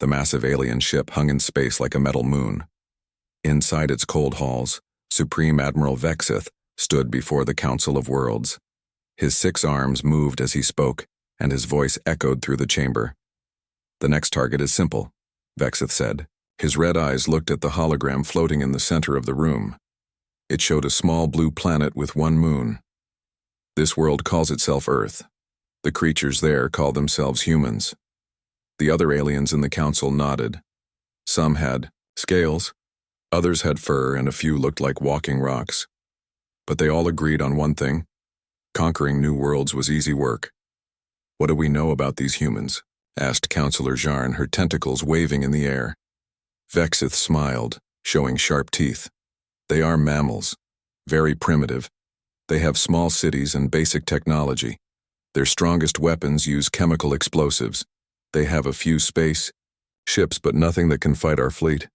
The massive alien ship hung in space like a metal moon. Inside its cold halls, Supreme Admiral Vexith stood before the Council of Worlds. His 6 arms moved as he spoke, and his voice echoed through the chamber. "The next target is simple," Vexith said. His red eyes looked at the hologram floating in the center of the room. It showed a small blue planet with 1 moon. "This world calls itself Earth. The creatures there call themselves humans." The other aliens in the council nodded. Some had scales, others had fur, and a few looked like walking rocks. But they all agreed on one thing: conquering new worlds was easy work. "What do we know about these humans?" asked Counselor Jarn, her tentacles waving in the air. Vexith smiled, showing sharp teeth. "They are mammals, very primitive. They have small cities and basic technology. Their strongest weapons use chemical explosives. They have a few space ships, but nothing that can fight our fleet."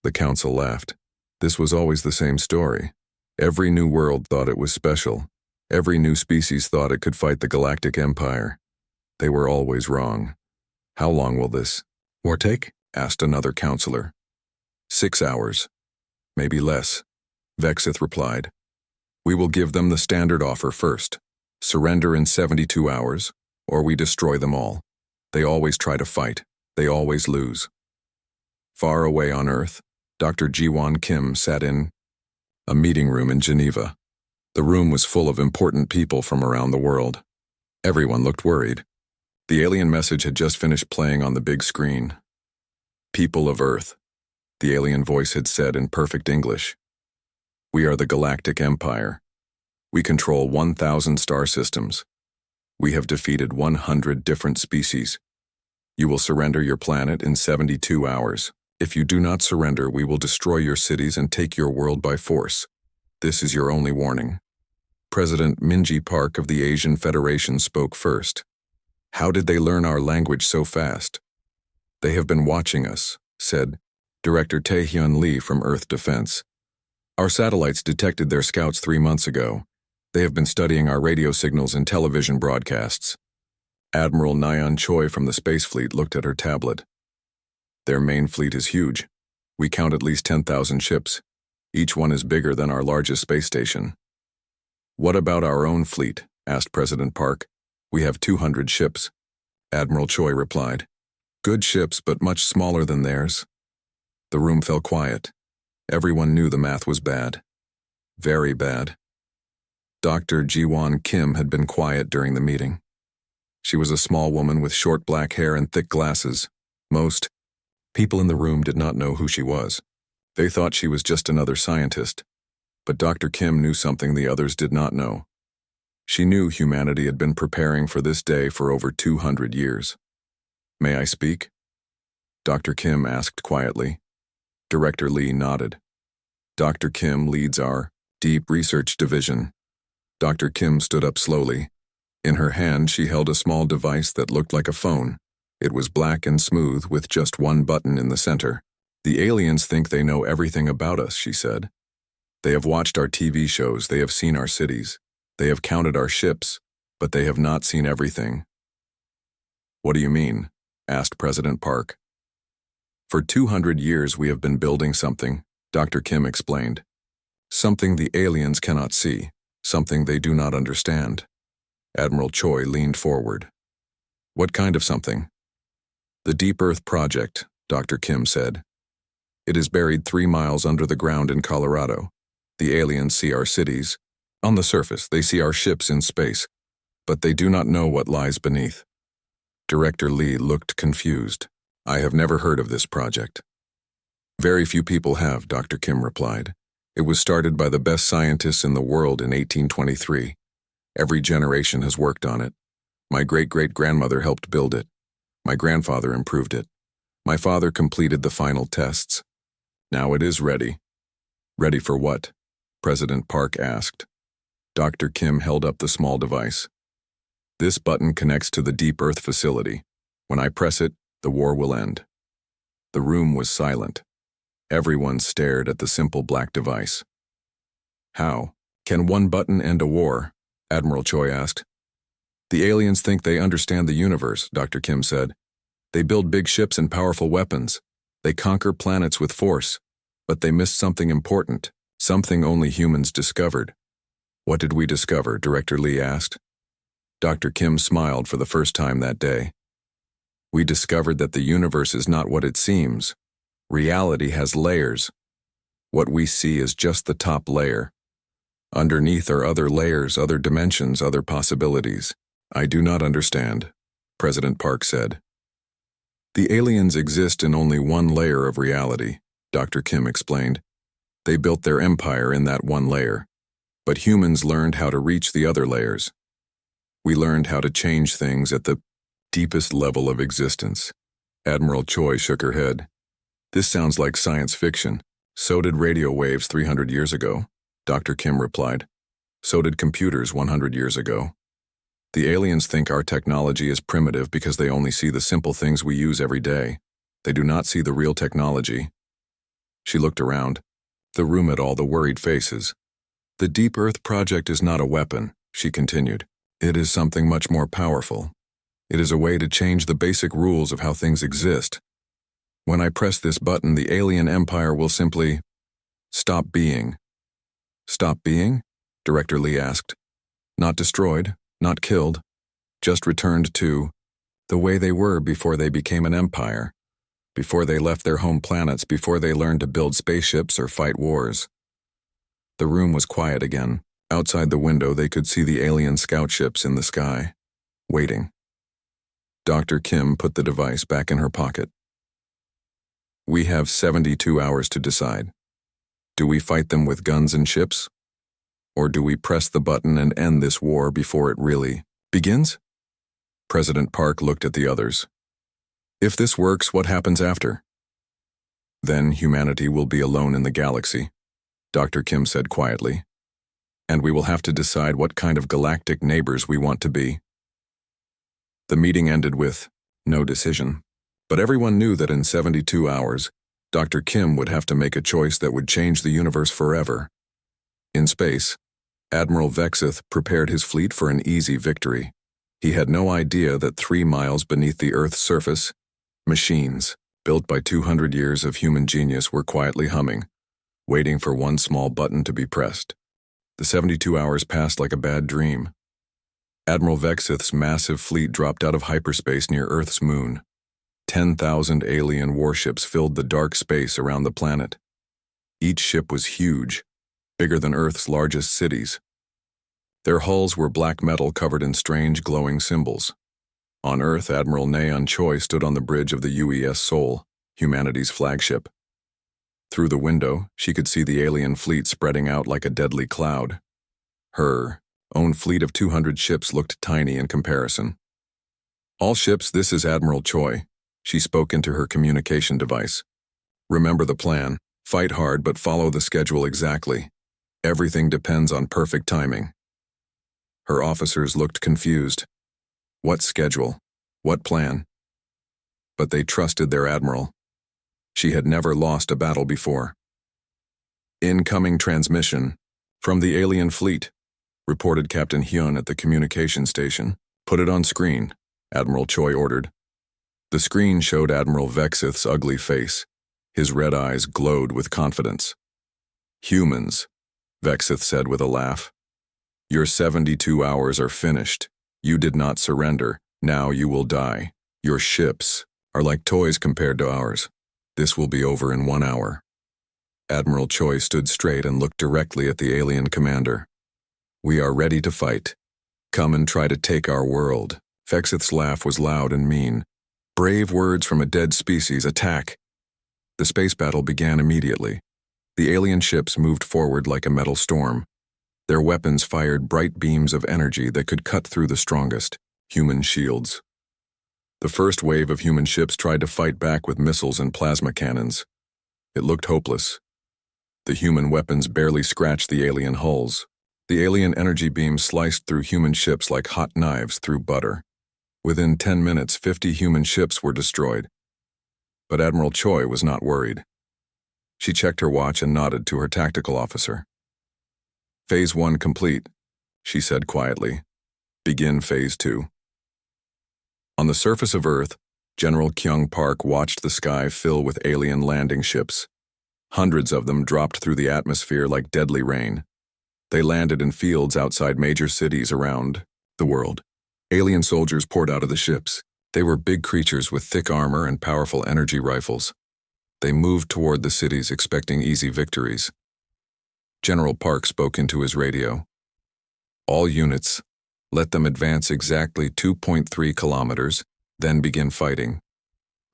The council laughed. This was always the same story. Every new world thought it was special. Every new species thought it could fight the Galactic Empire. They were always wrong. "How long will this war take?" asked another counselor. 6 hours. Maybe less," Vexith replied. "We will give them the standard offer first. Surrender in 72 hours, or we destroy them all. They always try to fight. They always lose." Far away on Earth, Dr. Jiwon Kim sat in a meeting room in Geneva. The room was full of important people from around the world. Everyone looked worried. The alien message had just finished playing on the big screen. "People of Earth," the alien voice had said in perfect English. "We are the Galactic Empire. We control 1,000 star systems. We have defeated 100 different species. You will surrender your planet in 72 hours. If you do not surrender, we will destroy your cities and take your world by force. This is your only warning." President Minji Park of the Asian Federation spoke first. "How did they learn our language so fast?" "They have been watching us," said Director Taehyun Lee from Earth Defense. "Our satellites detected their scouts 3 months ago. They have been studying our radio signals and television broadcasts." Admiral Nyan Choi from the Space Fleet looked at her tablet. "Their main fleet is huge. We count at least 10,000 ships. Each one is bigger than our largest space station." "What about our own fleet?" asked President Park. "We have 200 ships." Admiral Choi replied. "Good ships, but much smaller than theirs." The room fell quiet. Everyone knew the math was bad. Very bad. Dr. Jiwon Kim had been quiet during the meeting. She was a small woman with short black hair and thick glasses. Most people in the room did not know who she was. They thought she was just another scientist. But Dr. Kim knew something the others did not know. She knew humanity had been preparing for this day for over 200 years. "May I speak?" Dr. Kim asked quietly. Director Lee nodded. Dr. Kim leads our Deep Research Division. Dr. Kim stood up slowly. In her hand, she held a small device that looked like a phone. It was black and smooth with just one button in the center. "The aliens think they know everything about us," she said. "They have watched our TV shows, they have seen our cities, they have counted our ships, but they have not seen everything." "What do you mean?" asked President Park. "For 200 years we have been building something," Dr. Kim explained. "Something the aliens cannot see, something they do not understand." Admiral Choi leaned forward. "What kind of something?" "The Deep Earth Project," Dr. Kim said. "It is buried 3 miles under the ground in Colorado. The aliens see our cities. On the surface, they see our ships in space, but they do not know what lies beneath." Director Lee looked confused. "I have never heard of this project." "Very few people have," Dr. Kim replied. "It was started by the best scientists in the world in 1823. Every generation has worked on it. My great-great-grandmother helped build it. My grandfather improved it. My father completed the final tests. Now it is ready." "Ready for what?" President Park asked. Dr. Kim held up the small device. "This button connects to the Deep Earth facility. When I press it, the war will end." The room was silent. Everyone stared at the simple black device. "How can one button end a war?" Admiral Choi asked. "The aliens think they understand the universe," Dr. Kim said. They build big ships and powerful weapons. They conquer planets with force. But they missed something important, something only humans discovered. What did we discover? Director Lee asked. Dr. Kim smiled for the first time that day. We discovered that the universe is not what it seems. Reality has layers. What we see is just the top layer. Underneath are other layers, other dimensions, other possibilities. I do not understand, President Park said. The aliens exist in only one layer of reality, Dr. Kim explained. They built their empire in that one layer. But humans learned how to reach the other layers. We learned how to change things at the deepest level of existence. Admiral Choi shook her head. This sounds like science fiction. So did radio waves 300 years ago, Dr. Kim replied. So did computers 100 years ago. The aliens think our technology is primitive because they only see the simple things we use every day. They do not see the real technology. She looked around, the room at all the worried faces. The Deep Earth Project is not a weapon, she continued. It is something much more powerful. It is a way to change the basic rules of how things exist. When I press this button, the alien empire will simply stop being. Stop being? Director Lee asked. Not destroyed, not killed, just returned to the way they were before they became an empire, before they left their home planets, before they learned to build spaceships or fight wars. The room was quiet again. Outside the window, they could see the alien scout ships in the sky, waiting. Dr. Kim put the device back in her pocket. We have 72 hours to decide. Do we fight them with guns and ships? Or do we press the button and end this war before it really begins? President Park looked at the others. If this works, what happens after? Then humanity will be alone in the galaxy, Dr. Kim said quietly. And we will have to decide what kind of galactic neighbors we want to be. The meeting ended with no decision. But everyone knew that in 72 hours, Dr. Kim would have to make a choice that would change the universe forever. In space, Admiral Vexith prepared his fleet for an easy victory. He had no idea that 3 miles beneath the Earth's surface, machines, built by 200 years of human genius, were quietly humming, waiting for one small button to be pressed. The 72 hours passed like a bad dream. Admiral Vexith's massive fleet dropped out of hyperspace near Earth's moon. 10,000 alien warships filled the dark space around the planet. Each ship was huge, bigger than Earth's largest cities. Their hulls were black metal covered in strange glowing symbols. On Earth, Admiral Naeon Choi stood on the bridge of the UES Seoul, humanity's flagship. Through the window, she could see the alien fleet spreading out like a deadly cloud. Her own fleet of 200 ships looked tiny in comparison. All ships, this is Admiral Choi. She spoke into her communication device. Remember the plan. Fight hard, but follow the schedule exactly. Everything depends on perfect timing. Her officers looked confused. What schedule? What plan? But they trusted their admiral. She had never lost a battle before. Incoming transmission from the alien fleet, reported Captain Hyun at the communication station. Put it on screen, Admiral Choi ordered. The screen showed Admiral Vexith's ugly face. His red eyes glowed with confidence. Humans, Vexith said with a laugh. Your 72 hours are finished. You did not surrender. Now you will die. Your ships are like toys compared to ours. This will be over in 1 hour. Admiral Choi stood straight and looked directly at the alien commander. We are ready to fight. Come and try to take our world. Vexith's laugh was loud and mean. Brave words from a dead species. Attack. The space battle began immediately. The alien ships moved forward like a metal storm. Their weapons fired bright beams of energy that could cut through the strongest human shields. The first wave of human ships tried to fight back with missiles and plasma cannons. It looked hopeless. The human weapons barely scratched the alien hulls. The alien energy beams sliced through human ships like hot knives through butter. Within 10 minutes, 50 human ships were destroyed. But Admiral Choi was not worried. She checked her watch and nodded to her tactical officer. Phase 1 complete, she said quietly. Begin Phase 2. On the surface of Earth, General Kyung Park watched the sky fill with alien landing ships. Hundreds of them dropped through the atmosphere like deadly rain. They landed in fields outside major cities around the world. Alien soldiers poured out of the ships. They were big creatures with thick armor and powerful energy rifles. They moved toward the cities expecting easy victories. General Park spoke into his radio. All units, let them advance exactly 2.3 kilometers, then begin fighting.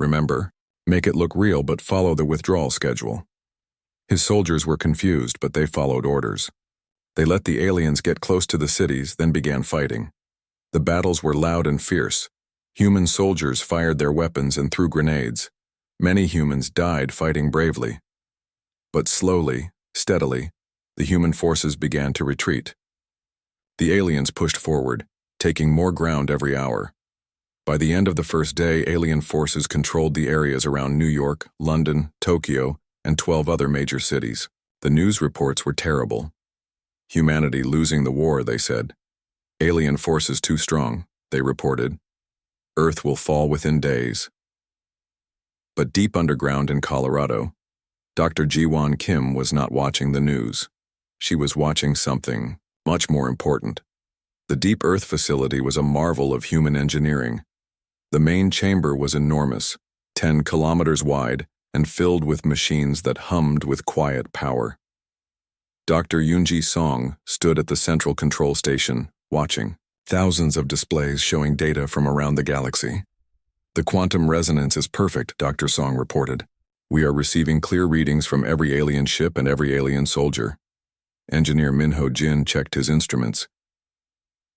Remember, make it look real but follow the withdrawal schedule. His soldiers were confused, but they followed orders. They let the aliens get close to the cities, then began fighting. The battles were loud and fierce. Human soldiers fired their weapons and threw grenades. Many humans died fighting bravely. But slowly, steadily, the human forces began to retreat. The aliens pushed forward, taking more ground every hour. By the end of the first day, alien forces controlled the areas around New York, London, Tokyo, and 12 other major cities. The news reports were terrible. Humanity losing the war, they said. Alien forces too strong, they reported. Earth will fall within days. But deep underground in Colorado, Dr. Jiwon Kim was not watching the news. She was watching something much more important. The Deep Earth facility was a marvel of human engineering. The main chamber was enormous, 10 kilometers wide, and filled with machines that hummed with quiet power. Dr. Yoonji Song stood at the central control station, watching. Thousands of displays showing data from around the galaxy. The quantum resonance is perfect, Dr. Song reported. We are receiving clear readings from every alien ship and every alien soldier. Engineer Minho Jin checked his instruments.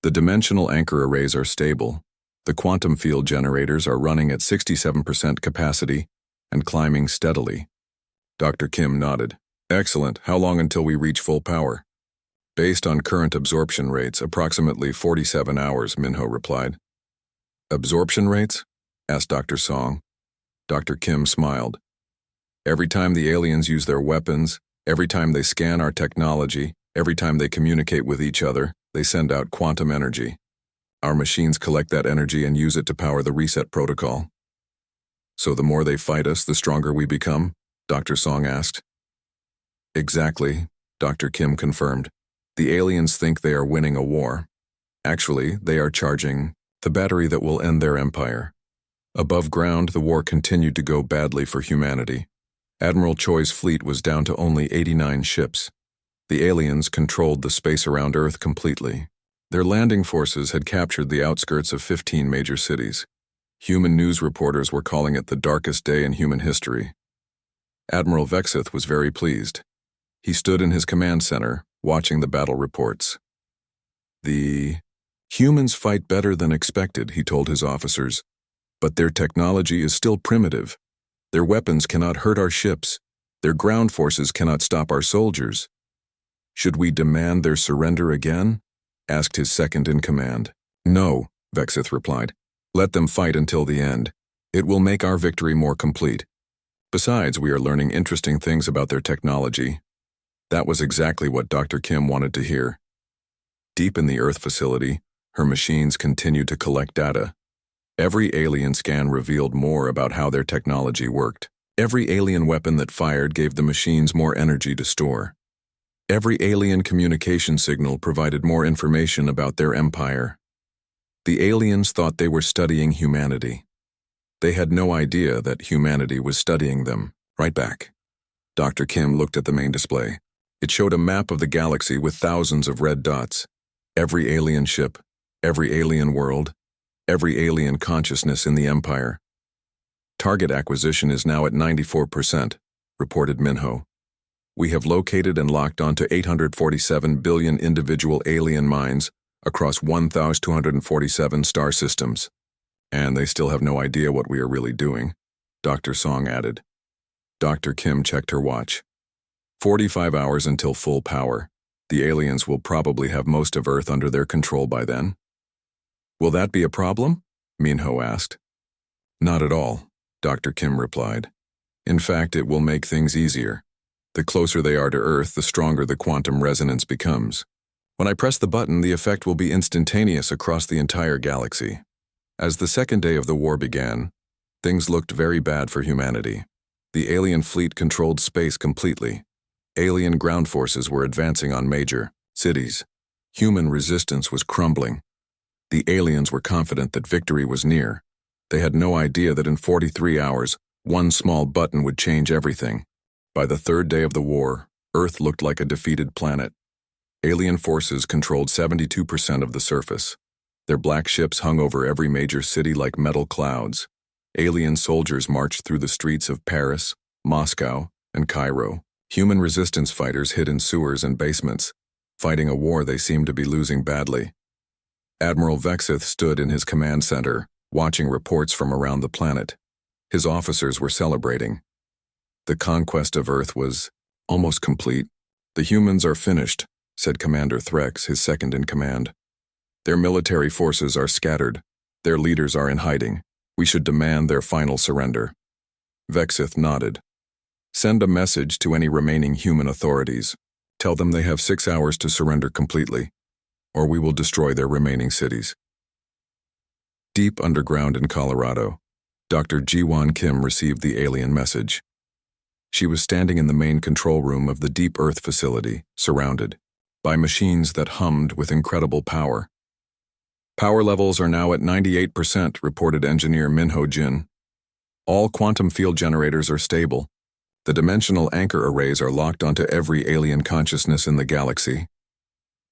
The dimensional anchor arrays are stable. The quantum field generators are running at 67% capacity and climbing steadily. Dr. Kim nodded. Excellent. How long until we reach full power? Based on current absorption rates, approximately 47 hours, Minho replied. Absorption rates? Asked Dr. Song. Dr. Kim smiled. Every time the aliens use their weapons, every time they scan our technology, every time they communicate with each other, they send out quantum energy. Our machines collect that energy and use it to power the reset protocol. So the more they fight us, the stronger we become? Dr. Song asked. Exactly, Dr. Kim confirmed. The aliens think they are winning a war. Actually, they are charging the battery that will end their empire. Above ground, the war continued to go badly for humanity. Admiral Choi's fleet was down to only 89 ships. The aliens controlled the space around Earth completely. Their landing forces had captured the outskirts of 15 major cities. Human news reporters were calling it the darkest day in human history. Admiral Vexith was very pleased. He stood in his command center, watching the battle reports. The humans fight better than expected, he told his officers, but their technology is still primitive. Their weapons cannot hurt our ships. Their ground forces cannot stop our soldiers. Should we demand their surrender again? Asked his second-in-command. No, Vexith replied. Let them fight until the end. It will make our victory more complete. Besides, we are learning interesting things about their technology. That was exactly what Dr. Kim wanted to hear. Deep in the Earth facility, her machines continued to collect data. Every alien scan revealed more about how their technology worked. Every alien weapon that fired gave the machines more energy to store. Every alien communication signal provided more information about their empire. The aliens thought they were studying humanity. They had no idea that humanity was studying them. Right back. Dr. Kim looked at the main display. It showed a map of the galaxy with thousands of red dots. Every alien ship, every alien world, every alien consciousness in the Empire. Target acquisition is now at 94%, reported Minho. We have located and locked onto 847 billion individual alien minds across 1,247 star systems. And they still have no idea what we are really doing, Dr. Song added. Dr. Kim checked her watch. 45 hours until full power. The aliens will probably have most of Earth under their control by then. Will that be a problem? Minho asked. Not at all, Dr. Kim replied. In fact, it will make things easier. The closer they are to Earth, the stronger the quantum resonance becomes. When I press the button, the effect will be instantaneous across the entire galaxy. As the second day of the war began, Things looked very bad for humanity. The alien fleet controlled space completely. Alien ground forces were advancing on major cities. Human resistance was crumbling. The aliens were confident that victory was near. They had no idea that in 43 hours, one small button would change everything. By the third day of the war, Earth looked like a defeated planet. Alien forces controlled 72% of the surface. Their black ships hung over every major city like metal clouds. Alien soldiers marched through the streets of Paris, Moscow, and Cairo. Human resistance fighters hid in sewers and basements, fighting a war they seemed to be losing badly. Admiral Vexith stood in his command center, watching reports from around the planet. His officers were celebrating. The conquest of Earth was almost complete. "The humans are finished," said Commander Threx, his second in command. "Their military forces are scattered. Their leaders are in hiding. We should demand their final surrender." Vexith nodded. "Send a message to any remaining human authorities. Tell them they have 6 hours to surrender completely, or we will destroy their remaining cities." Deep underground in Colorado, Dr. Ji-Won Kim received the alien message. She was standing in the main control room of the Deep Earth facility, surrounded by machines that hummed with incredible power. "Power levels are now at 98%, reported engineer Minho Jin. "All quantum field generators are stable. The dimensional anchor arrays are locked onto every alien consciousness in the galaxy."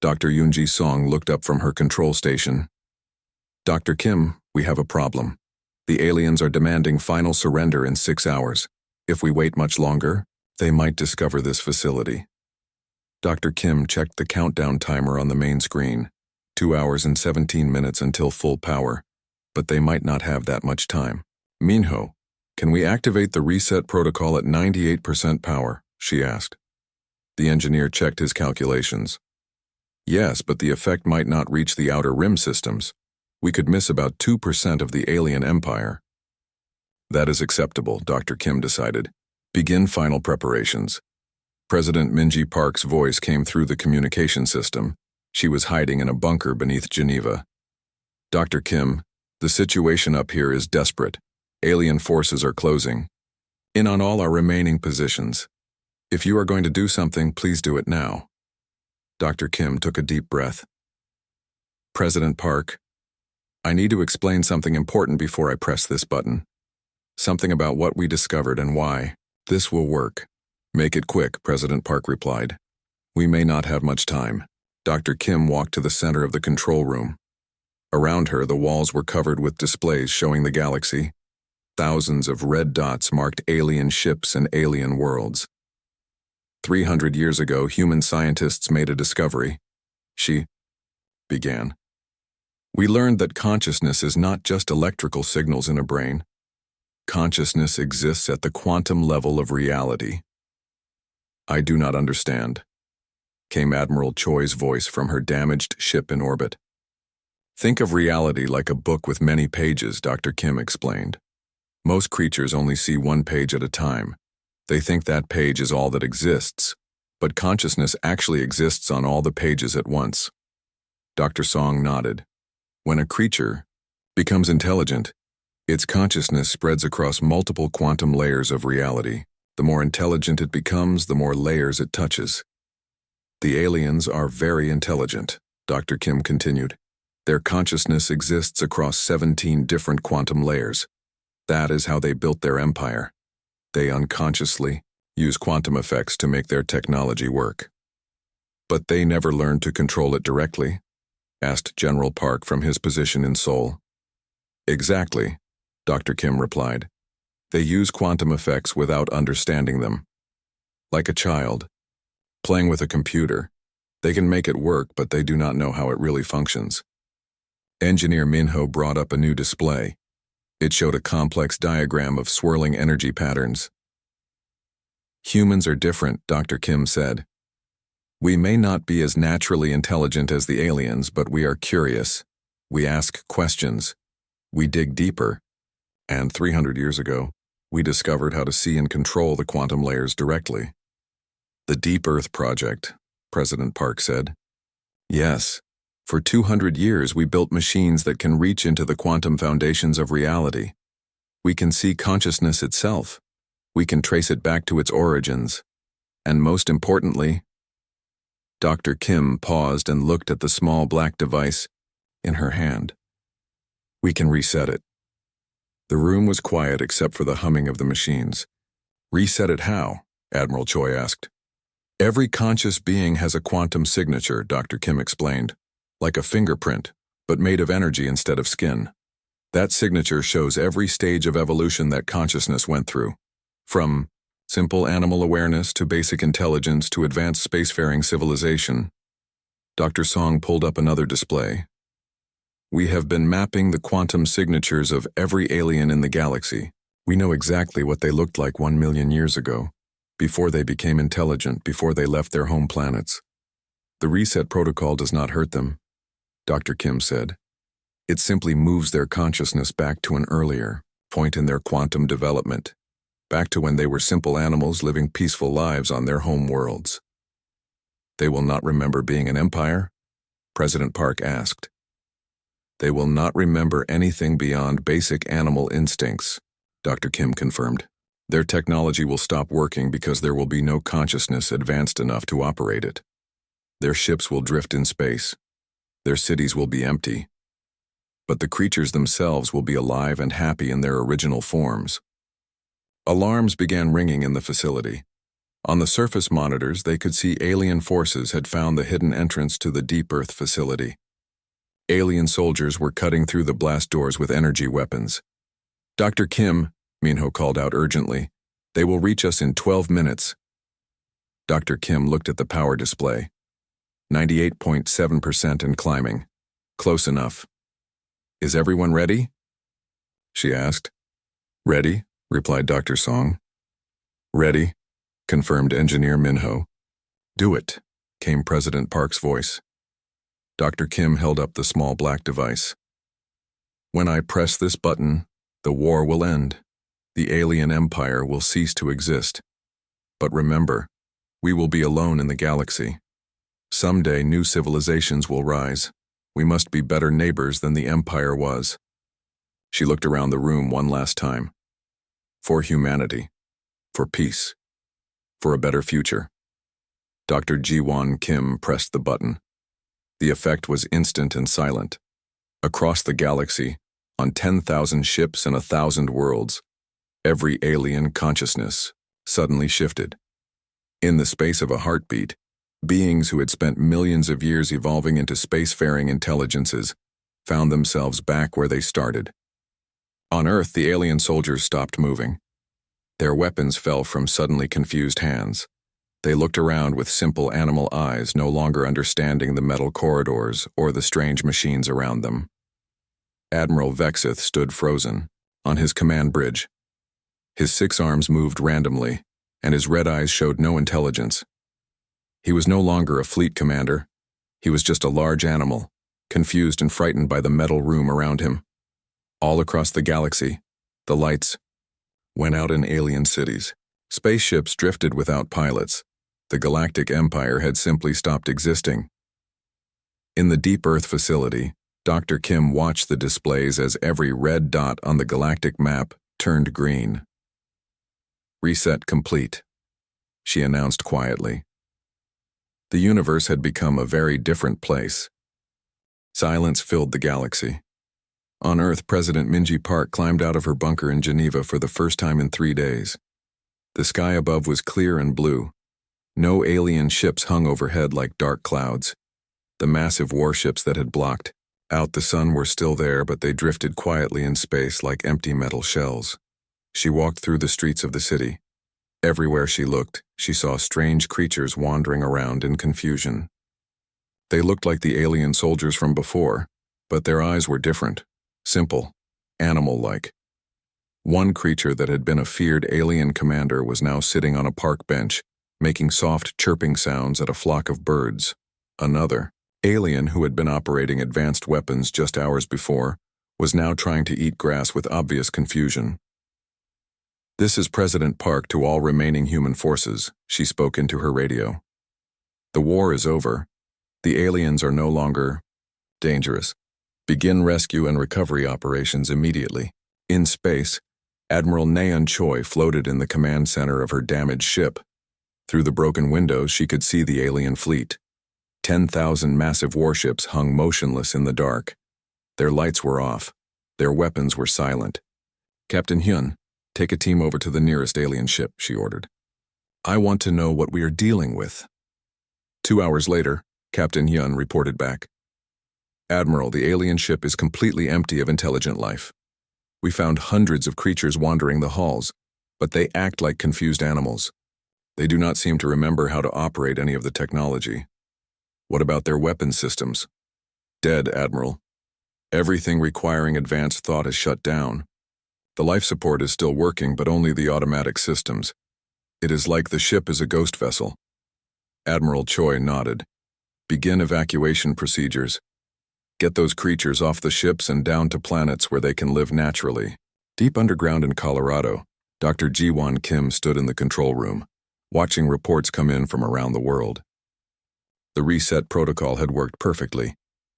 Dr. Yoonji Song looked up from her control station. "Dr. Kim, we have a problem. The aliens are demanding final surrender in 6 hours. If we wait much longer, they might discover this facility." Dr. Kim checked the countdown timer on the main screen. 2 hours and 17 minutes until full power, but they might not have that much time. "Minho, can we activate the reset protocol at 98% power?" she asked. The engineer checked his calculations. "Yes, but the effect might not reach the outer rim systems. We could miss about 2% of the alien empire." "That is acceptable," Dr. Kim decided. "Begin final preparations." President Minji Park's voice came through the communication system. She was hiding in a bunker beneath Geneva. "Dr. Kim, the situation up here is desperate. Alien forces are closing in on all our remaining positions. If you are going to do something, please do it now." Dr. Kim took a deep breath. "President Park, I need to explain something important before I press this button. Something about what we discovered and why. This will work." "Make it quick," President Park replied. "We may not have much time." Dr. Kim walked to the center of the control room. Around her, the walls were covered with displays showing the galaxy. Thousands of red dots marked alien ships and alien worlds. 300 years ago, human scientists made a discovery. She began. "We learned that consciousness is not just electrical signals in a brain. Consciousness exists at the quantum level of reality." "I do not understand," came Admiral Choi's voice from her damaged ship in orbit. "Think of reality like a book with many pages," Dr. Kim explained. "Most creatures only see one page at a time. They think that page is all that exists, but consciousness actually exists on all the pages at once." Dr. Song nodded. "When a creature becomes intelligent, its consciousness spreads across multiple quantum layers of reality. The more intelligent it becomes, the more layers it touches." "The aliens are very intelligent," Dr. Kim continued. "Their consciousness exists across 17 different quantum layers. That is how they built their empire. They unconsciously use quantum effects to make their technology work." "But they never learned to control it directly?" asked General Park from his position in Seoul. "Exactly," Dr. Kim replied. "They use quantum effects without understanding them. Like a child playing with a computer. They can make it work, but they do not know how it really functions." Engineer Minho brought up a new display. It showed a complex diagram of swirling energy patterns. "Humans are different," Dr. Kim said. "We may not be as naturally intelligent as the aliens, but we are curious. We ask questions. We dig deeper. And 300 years ago, we discovered how to see and control the quantum layers directly." "The Deep Earth Project," President Park said. "Yes. For 200 years we built machines that can reach into the quantum foundations of reality. We can see consciousness itself. We can trace it back to its origins. And most importantly, Dr. Kim paused and looked at the small black device in her hand. We can reset it. The room was quiet except for the humming of the machines. Reset it how? Admiral Choi asked. Every conscious being has a quantum signature, Dr. Kim explained, like a fingerprint, but made of energy instead of skin. That signature shows every stage of evolution that consciousness went through, from simple animal awareness to basic intelligence to advanced spacefaring civilization. Dr. Song pulled up another display. We have been mapping the quantum signatures of every alien in the galaxy. We know exactly what they looked like 1 million years ago, before they became intelligent, before they left their home planets. The reset protocol does not hurt them, Dr. Kim said. It simply moves their consciousness back to an earlier point in their quantum development, back to when they were simple animals living peaceful lives on their home worlds. They will not remember being an empire? President Park asked. They will not remember anything beyond basic animal instincts, Dr. Kim confirmed. Their technology will stop working because there will be no consciousness advanced enough to operate it. Their ships will drift in space. Their cities will be empty. But the creatures themselves will be alive and happy in their original forms. Alarms began ringing in the facility. On the surface monitors, they could see alien forces had found the hidden entrance to the Deep Earth facility. Alien soldiers were cutting through the blast doors with energy weapons. Dr. Kim, Minho called out urgently, they will reach us in 12 minutes. Dr. Kim looked at the power display. 98.7% and climbing. Close enough. Is everyone ready? She asked. Ready, replied Dr. Song. Ready, confirmed Engineer Minho. Do it, came President Park's voice. Dr. Kim held up the small black device. When I press this button, the war will end. The alien empire will cease to exist. But remember, we will be alone in the galaxy. Someday new civilizations will rise. We must be better neighbors than the empire was. She looked around the room one last time. For humanity. For peace. For a better future. Dr. Ji-won Kim pressed the button. The effect was instant and silent. Across the galaxy, on 10,000 ships and 1,000 worlds, every alien consciousness suddenly shifted. In the space of a heartbeat, beings who had spent millions of years evolving into spacefaring intelligences found themselves back where they started. On Earth, the alien soldiers stopped moving. Their weapons fell from suddenly confused hands. They looked around with simple animal eyes, no longer understanding the metal corridors or the strange machines around them. Admiral Vexith stood frozen, on his command bridge. His 6 arms moved randomly, and his red eyes showed no intelligence. He was no longer a fleet commander. He was just a large animal, confused and frightened by the metal room around him. All across the galaxy, the lights went out in alien cities. Spaceships drifted without pilots. The Galactic Empire had simply stopped existing. In the Deep Earth facility, Dr. Kim watched the displays as every red dot on the galactic map turned green. Reset complete, she announced quietly. The universe had become a very different place. Silence filled the galaxy. On Earth, President Minji Park climbed out of her bunker in Geneva for the first time in 3 days. The sky above was clear and blue. No alien ships hung overhead like dark clouds. The massive warships that had blocked out the sun were still there, but they drifted quietly in space like empty metal shells. She walked through the streets of the city. Everywhere she looked, she saw strange creatures wandering around in confusion. They looked like the alien soldiers from before, but their eyes were different, simple, animal-like. One creature that had been a feared alien commander was now sitting on a park bench, making soft chirping sounds at a flock of birds. Another, alien who had been operating advanced weapons just hours before, was now trying to eat grass with obvious confusion. This is President Park to all remaining human forces, she spoke into her radio. The war is over. The aliens are no longer dangerous. Begin rescue and recovery operations immediately. In space, Admiral Naeun Choi floated in the command center of her damaged ship. Through the broken windows, she could see the alien fleet. 10,000 massive warships hung motionless in the dark. Their lights were off. Their weapons were silent. "Captain Hyun, take a team over to the nearest alien ship," she ordered. "I want to know what we are dealing with." 2 hours later, Captain Hyun reported back. "Admiral, the alien ship is completely empty of intelligent life. We found hundreds of creatures wandering the halls, but they act like confused animals. They do not seem to remember how to operate any of the technology." "What about their weapon systems?" "Dead, Admiral. Everything requiring advanced thought is shut down. The life support is still working, but only the automatic systems. It is like the ship is a ghost vessel." Admiral Choi nodded. "Begin evacuation procedures. Get those creatures off the ships and down to planets where they can live naturally." Deep underground in Colorado, Dr. Ji-won Kim stood in the control room, watching reports come in from around the world. The reset protocol had worked perfectly.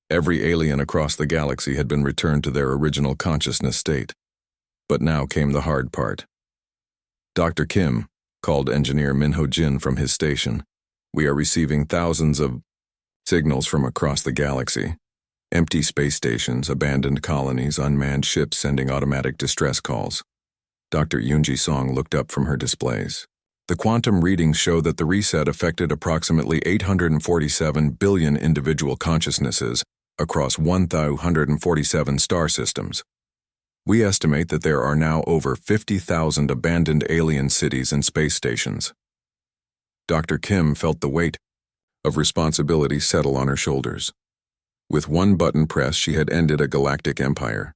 Every alien across the galaxy had been returned to their original consciousness state. But now came the hard part. "Dr. Kim," called engineer Minho Jin from his station, "we are receiving thousands of signals from across the galaxy. Empty space stations, abandoned colonies, unmanned ships sending automatic distress calls." Dr. Yoonji Song looked up from her displays. "The quantum readings show that the reset affected approximately 847 billion individual consciousnesses across 1,147 star systems. We estimate that there are now over 50,000 abandoned alien cities and space stations." Dr. Kim felt the weight of responsibility settle on her shoulders. With one button press, she had ended a galactic empire.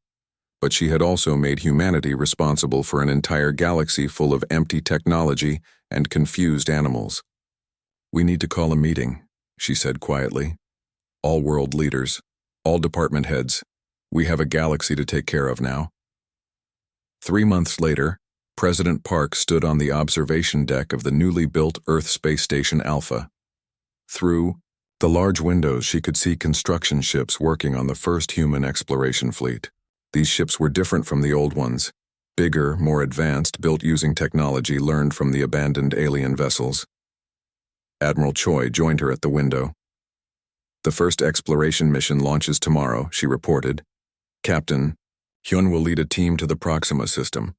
But she had also made humanity responsible for an entire galaxy full of empty technology and confused animals. "We need to call a meeting," she said quietly. "All world leaders, all department heads, we have a galaxy to take care of now." 3 months later, President Park stood on the observation deck of the newly built Earth Space Station Alpha. Through the large windows, she could see construction ships working on the first human exploration fleet. These ships were different from the old ones. Bigger, more advanced, built using technology learned from the abandoned alien vessels. Admiral Choi joined her at the window. "The first exploration mission launches tomorrow," she reported. "Captain Hyun will lead a team to the Proxima system.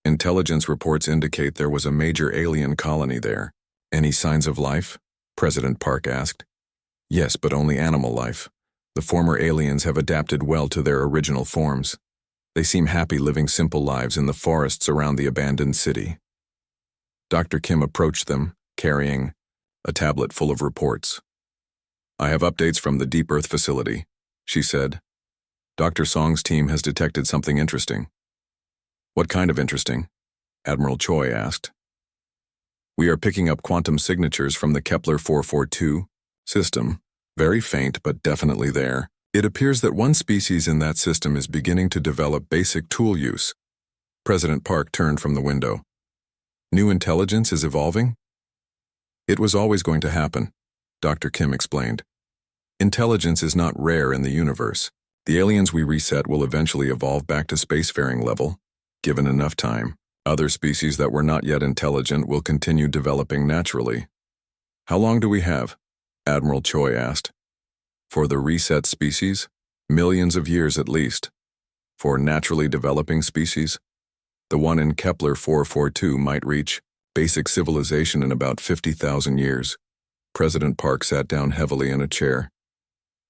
Intelligence reports indicate there was a major alien colony there." "Any signs of life?" President Park asked. "Yes, but only animal life. The former aliens have adapted well to their original forms. They seem happy living simple lives in the forests around the abandoned city." Dr. Kim approached them, carrying a tablet full of reports. "I have updates from the Deep Earth facility," she said. "Dr. Song's team has detected something interesting." "What kind of interesting?" Admiral Choi asked. "We are picking up quantum signatures from the Kepler 442 system. Very faint, but definitely there. It appears that one species in that system is beginning to develop basic tool use." President Park turned from the window. "New intelligence is evolving?" "It was always going to happen," Dr. Kim explained. "Intelligence is not rare in the universe. The aliens we reset will eventually evolve back to spacefaring level, given enough time. Other species that were not yet intelligent will continue developing naturally." "How long do we have?" Admiral Choi asked. "For the reset species? Millions of years at least. For naturally developing species? The one in Kepler 442 might reach basic civilization in about 50,000 years." President Park sat down heavily in a chair.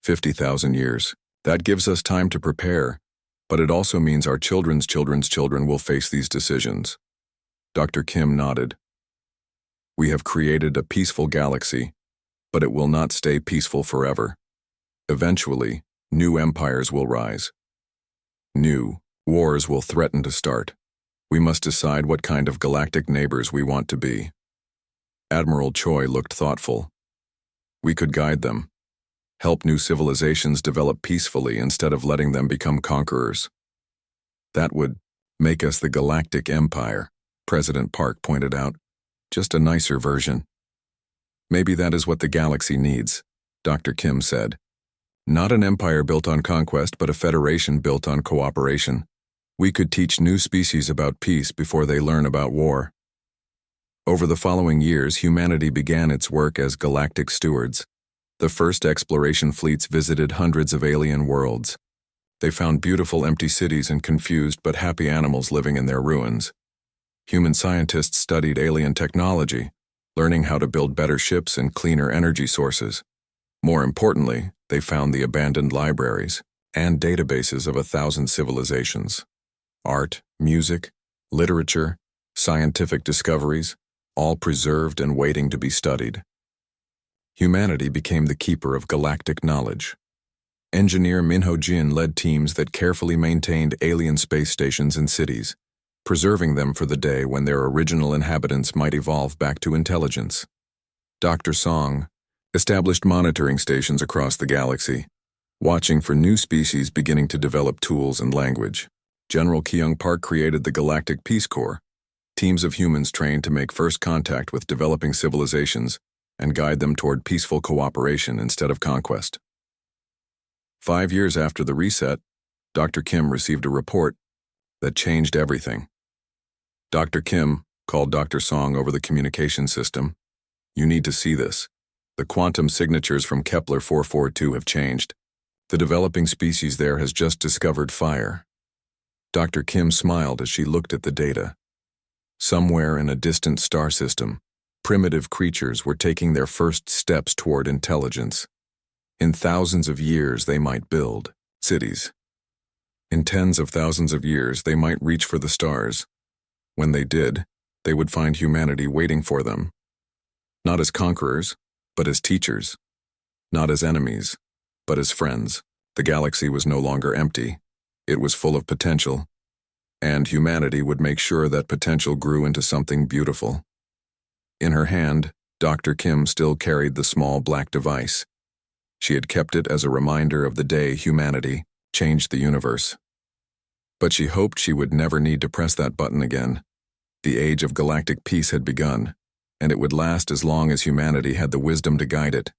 50,000 years. That gives us time to prepare, but it also means our children's children's children will face these decisions. Dr. Kim nodded. "We have created a peaceful galaxy, but it will not stay peaceful forever. Eventually, new empires will rise. New wars will threaten to start. We must decide what kind of galactic neighbors we want to be." Admiral Choi looked thoughtful. "We could guide them, help new civilizations develop peacefully instead of letting them become conquerors. That would make us the Galactic Empire," President Park pointed out. "Just a nicer version." "Maybe that is what the galaxy needs," Dr. Kim said. "Not an empire built on conquest, but a federation built on cooperation. We could teach new species about peace before they learn about war. Over the following years, humanity began its work as galactic stewards. The first exploration fleets visited hundreds of alien worlds. They found beautiful empty cities and confused but happy animals living in their ruins. Human scientists studied alien technology, learning how to build better ships and cleaner energy sources. More importantly, they found the abandoned libraries and databases of 1,000 civilizations. Art, music, literature, scientific discoveries, all preserved and waiting to be studied. Humanity became the keeper of galactic knowledge. Engineer Minho Jin led teams that carefully maintained alien space stations and cities, preserving them for the day when their original inhabitants might evolve back to intelligence. Dr. Song established monitoring stations across the galaxy, watching for new species beginning to develop tools and language. General Kyung Park created the Galactic Peace Corps, teams of humans trained to make first contact with developing civilizations and guide them toward peaceful cooperation instead of conquest. 5 years after the reset, Dr. Kim received a report that changed everything. Dr. Kim called Dr. Song over the communication system. "You need to see this. The quantum signatures from Kepler 442 have changed. The developing species there has just discovered fire." Dr. Kim smiled as she looked at the data. Somewhere in a distant star system, primitive creatures were taking their first steps toward intelligence. In thousands of years, they might build cities. In tens of thousands of years, they might reach for the stars. When they did, they would find humanity waiting for them. Not as conquerors, but as teachers. Not as enemies, but as friends. The galaxy was no longer empty. It was full of potential. And humanity would make sure that potential grew into something beautiful. In her hand, Dr. Kim still carried the small black device. She had kept it as a reminder of the day humanity changed the universe. But she hoped she would never need to press that button again. The age of galactic peace had begun, and it would last as long as humanity had the wisdom to guide it.